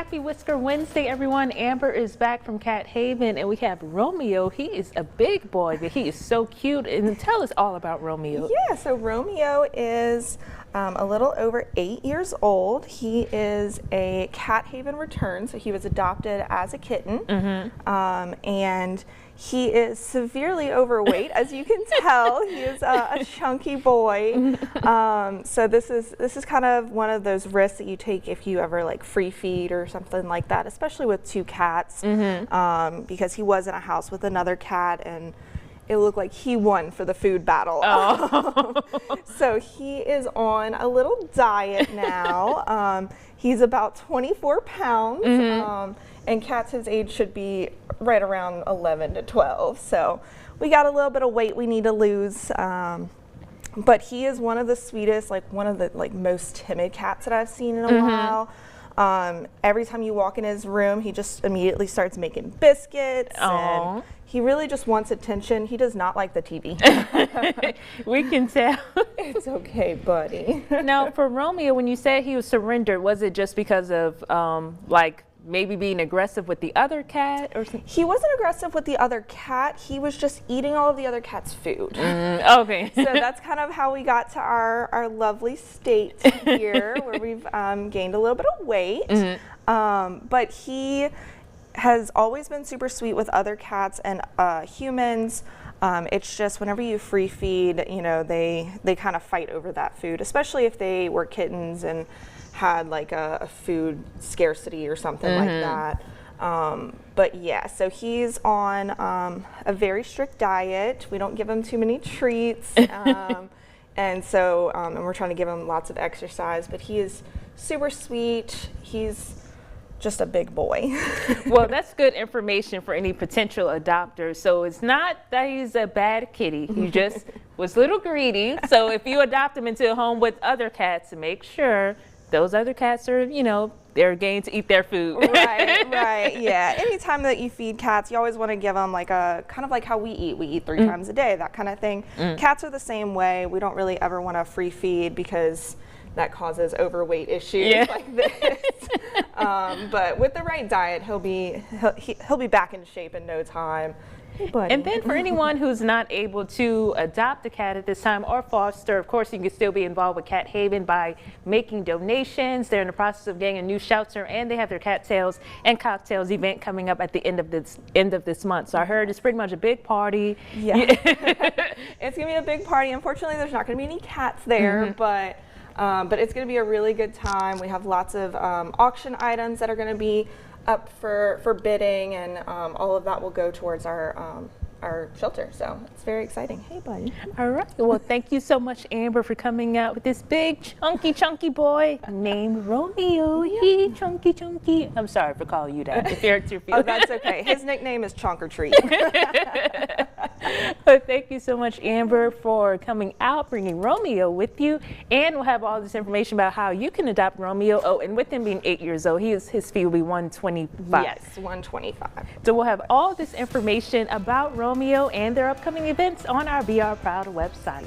Happy Whisker Wednesday, everyone. Amber is back from Cat Haven, and we have Romeo. He is a big boy, but he is so cute. And tell us all about Romeo. Yeah, so Romeo is a little over 8 years old. He is a Cat Haven return, so he was adopted as a kitten. And he is severely overweight, as you can tell. He is a chunky boy. So this is kind of one of those risks that you take if you ever like free feed or something like that, especially with two cats, because he was in a house with another cat and it looked like he won for the food battle. So he is on a little diet now. He's about 24 pounds, and cats his age should be right around 11 to 12. So we got a little bit of weight we need to lose. But he is one of the sweetest, like one of the most timid cats that I've seen in a while. Every time you walk in his room, he just immediately starts making biscuits. And he really just wants attention. He does not like the TV. We can tell. It's okay, buddy. Now, for Romeo, when you said he was surrendered, was it just because of like maybe being aggressive with the other cat or something? He wasn't aggressive with the other cat. He was just eating all of the other cat's food. Okay. So that's kind of how we got to our lovely state here, where we've gained a little bit of weight. But he has always been super sweet with other cats and humans. It's just whenever you free feed, you know, they kind of fight over that food, especially if they were kittens and had like a food scarcity or something like that. But yeah, so he's on a very strict diet. We don't give him too many treats. And so, and we're trying to give him lots of exercise, but he is super sweet. He's just a big boy. Well, that's good information for any potential adopters. So it's not that he's a bad kitty. He just was a little greedy. So if you adopt him into a home with other cats, make sure those other cats are, you know, they're getting to eat their food. Right, yeah. Anytime that you feed cats, you always want to give them like a, kind of like how we eat. We eat 3 times a day, that kind of thing. Cats are the same way. We don't really ever want to free feed because that causes overweight issues like this. But with the right diet, he'll be back in shape in no time. Hey, buddy. And then for anyone who's not able to adopt a cat at this time or foster, of course, you can still be involved with Cat Haven by making donations. They're in the process of getting a new shelter, and they have their cattails and cocktails event coming up at the end of this month. So I heard it's pretty much a big party. Yeah. It's gonna be a big party. Unfortunately, there's not gonna be any cats there, but it's going to be a really good time. We have lots of auction items that are going to be up for bidding, and all of that will go towards our shelter. So it's very exciting. Hey, buddy. All right. Well, thank you so much, Amber, for coming out with this big, chunky boy named Romeo. He chunky. I'm sorry for calling you that. If you're your Oh, that's okay. His nickname is Chunk or Treat. But thank you so much, Amber, for coming out, bringing Romeo with you. And we'll have all this information about how you can adopt Romeo. Oh, and with him being 8 years old, his fee will be $125. Yes, $125. So we'll have all this information about Romeo and their upcoming events on our Be Our Proud website.